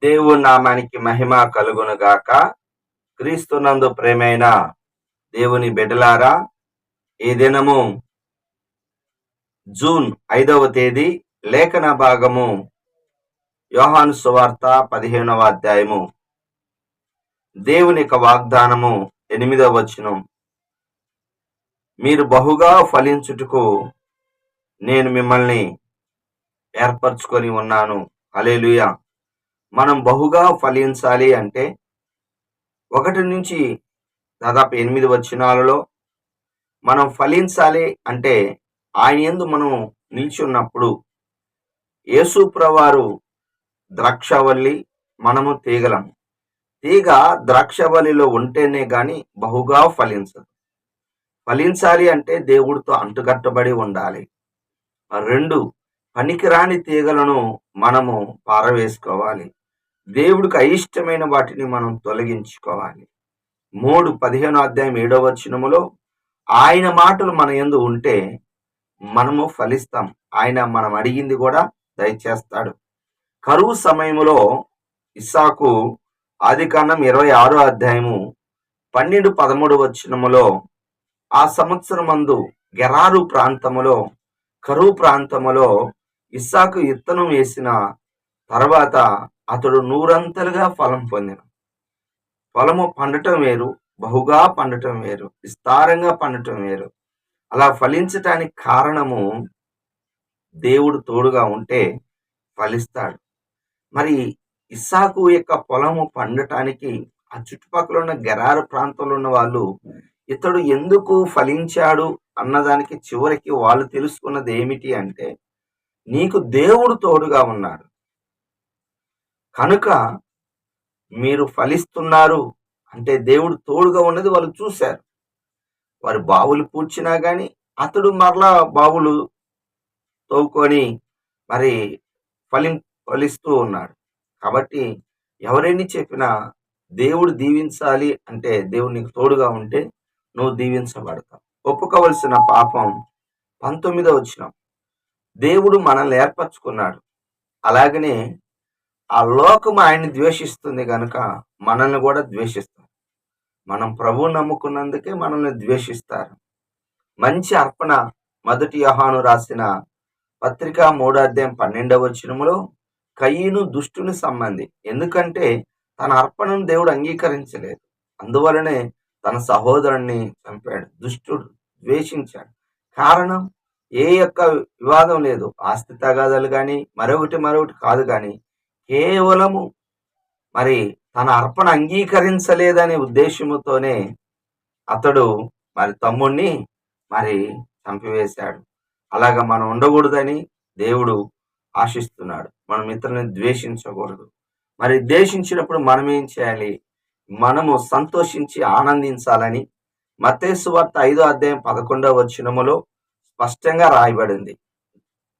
దేవుని నామానికి మహిమ కలుగును గాక. క్రీస్తునందు ప్రేమైన దేవుని బిడ్డలారా, ఈ దినము జూన్ 5వ తేదీ, లేఖన భాగము యోహాను సువార్త 15వ అధ్యాయము, దేవుని యొక్క వాగ్దానము 8వ వచనం. మీరు బహుగా ఫలించుటకు నేను మిమ్మల్ని ఏర్పరచుకొని ఉన్నాను. హల్లెలూయా. మనం బహుగా ఫలించాలి అంటే 1 నుంచి దాదాపు 8 వచనాలలో మనం ఫలించాలి అంటే ఆయన యందు మనం నిలిచి ఉన్నప్పుడు, యేసు ప్రభువారు ద్రాక్షవల్లి, మనము తీగలం. తీగ ద్రాక్షవల్లిలో ఉంటేనే గాని బహుగా ఫలించదు. ఫలించాలి అంటే దేవుడితో అంటుకట్టబడి ఉండాలి. 2, పనికిరాని తీగలను మనము పారవేసుకోవాలి. దేవుడికి అయిష్టమైన వాటిని మనం తొలగించుకోవాలి. 3, 15వ అధ్యాయం 7వ వచనములో ఆయన మాటలు మన యందు ఉంటే మనము ఫలిస్తాం. ఆయన మనం అడిగింది కూడా దయచేస్తాడు. కరువు సమయంలో ఇస్సాకు ఆదికాండం 26వ అధ్యాయము 12, 13 వచనములో ఆ సంవత్సరమందు గెరారు ప్రాంతములో, కరువు ప్రాంతములో ఇస్సాకు విత్తనం వేసిన తర్వాత అతడు 100 ఫలం పొందిన. ఫలము పండటం వేరు, బహుగా పండటం వేరు, విస్తారంగా పండటం వేరు. అలా ఫలించటానికి కారణము దేవుడు తోడుగా ఉంటే ఫలిస్తాడు. మరి ఇస్సాకు యొక్క పొలము పండటానికి ఆ చుట్టుపక్కల ఉన్న గెరారు ప్రాంతంలో ఉన్న వాళ్ళు ఇతడు ఎందుకు ఫలించాడు అన్నదానికి చివరికి వాళ్ళు తెలుసుకున్నది ఏమిటి అంటే, నీకు దేవుడు తోడుగా ఉన్నాడు కనుక మీరు ఫలిస్తున్నారు అంటే దేవుడు తోడుగా ఉన్నది వాళ్ళు చూశారు. వారి బావులు పూడ్చినా గాని అతడు మరలా బావులు తవ్వుకొని మరి ఫలిస్తూ ఉన్నాడు. కాబట్టి ఎవరైనా చెప్పినా దేవుడు దీవించాలి అంటే, దేవుడు నీకు తోడుగా ఉంటే నువ్వు దీవించబడతావు. ఒప్పుకోవలసిన పాపం 19వ వచనం. దేవుడు మనల్ని ఏర్పరచుకున్నాడు. అలాగనే ఆ లోకం ఆయన్ని ద్వేషిస్తుంది గనుక మనల్ని కూడా ద్వేషిస్తారు. మనం ప్రభువు నమ్ముకున్నందుకే మనల్ని ద్వేషిస్తారు. మంచి అర్పణ 1 యోహాను రాసిన పత్రిక 3వ అధ్యాయం 12వ వచనములో కయీను దుష్టుని సంబంధి. ఎందుకంటే తన అర్పణను దేవుడు అంగీకరించలేదు. అందువలనే తన సహోదరుణ్ణి చంపాడు. దుష్టుడు ద్వేషించాడు. కారణం ఏ యొక్క వివాదం లేదు. ఆస్తి తగాదాలు కానీ మరొకటి కాదు కానీ కేవలము మరి తన అర్పణ అంగీకరించలేదనే ఉద్దేశముతోనే అతడు మరి తమ్ముణ్ణి మరి చంపివేశాడు. అలాగా మనం ఉండకూడదని దేవుడు ఆశిస్తున్నాడు. మనం ఇతరులను ద్వేషించకూడదు. మరి ద్వేషించినప్పుడు మనం ఏం చేయాలి? మనము సంతోషించి ఆనందించాలని మత్తయి సువార్త 5వ అధ్యాయం 11వ వచనములో స్పష్టంగా రాయబడింది.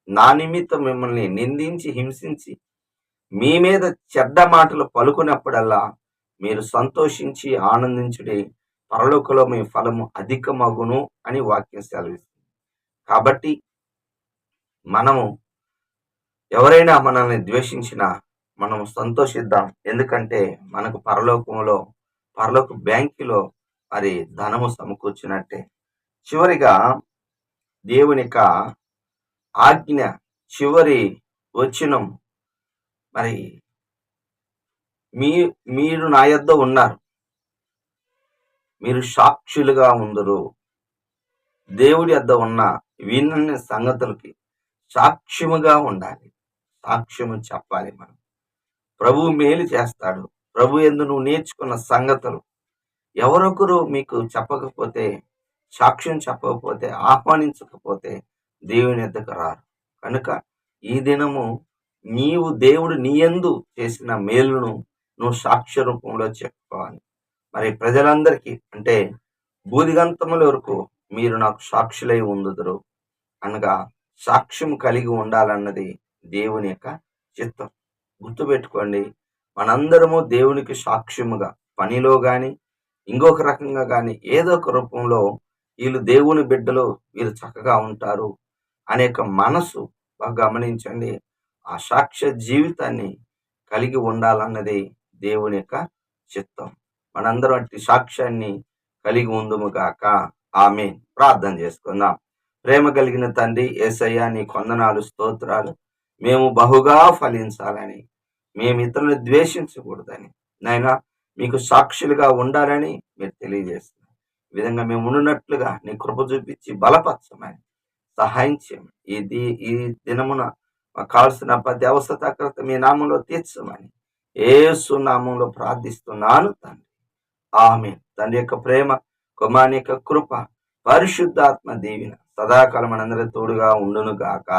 నా నిమిత్తం మిమ్మల్ని నిందించి హింసించి మీ మీద చెడ్డ మాటలు పలుకున్నప్పుడల్లా మీరు సంతోషించి ఆనందించుడి, పరలోకంలో మీ ఫలము అధికమగును అని వాక్యం సెలవిస్తుంది. కాబట్టి మనము ఎవరైనా మనల్ని ద్వేషించినా మనము సంతోషిద్దాం. ఎందుకంటే మనకు పరలోక బ్యాంకులో మరి ధనము సమకూర్చినట్టే. చివరిగా దేవుని యొక్క ఆజ్ఞ చివరి వచనం, మరి మీరు నా యొద్ద ఉన్నారు, మీరు సాక్షులుగా ఉందురు. దేవుడి యొద్ద ఉన్న విన్న సంగతులకి సాక్ష్యముగా ఉండాలి. సాక్ష్యము చెప్పాలి. మనం ప్రభువు మేలు చేస్తాడు. ప్రభు యందు నువ్వు నేర్చుకున్న సంగతులు ఎవరొకరు మీకు చెప్పకపోతే, సాక్ష్యం చెప్పకపోతే, ఆహ్వానించకపోతే దేవుని యొద్దకు రారు. కనుక ఈ దినము నీవు దేవుడు నీ యందు చేసిన మేలును నువ్వు సాక్ష్య రూపంలో చెప్పుకోవాలి. మరి ప్రజలందరికీ అంటే బూదిగంతముల వరకు మీరు నాకు సాక్షులై ఉందుదురు అనగా సాక్ష్యం కలిగి ఉండాలన్నది దేవుని యొక్క చిత్తం. గుర్తుపెట్టుకోండి, మనందరము దేవునికి సాక్ష్యముగా పనిలో గాని ఇంకొక రకంగా కానీ ఏదో ఒక రూపంలో వీళ్ళు దేవుని బిడ్డలు, వీళ్ళు చక్కగా ఉంటారు అనే మనసు బాగా గమనించండి. ఆ సాక్ష్య జీవితాన్ని కలిగి ఉండాలన్నది దేవుని యొక్క చిత్తం. మనందరం అట్టి సాక్ష్యాన్ని కలిగి ఉందుము గాక. ఆమేన్. ప్రార్థన చేసుకుందాం. ప్రేమ కలిగిన తండ్రి యేసయ్యా, నీ వందనాలు, స్తోత్రాలు. మేము బహుగా ఫలించాలని, మేము ఇతరులను ద్వేషించకూడదని, నాయనా మీకు సాక్షులుగా ఉండాలని మీరు తెలియజేస్తున్నారు. ఈ విధంగా మేము ఉండునట్లుగా నీ కృప చూపించి బలపరచమని సహాయం చేయమని, ఈ దినమున మాకు కావాల్సిన ప్రతి అవసరత మీ నామంలో తీర్చమని యేసు నామంలో ప్రార్థిస్తున్నాను తండ్రి. ఆమేన్. తండ్రి యొక్క ప్రేమ, కుమారుని యొక్క కృప, పరిశుద్ధాత్మ దీవెన సదాకాలం మనందరి తోడుగా ఉండును గాక.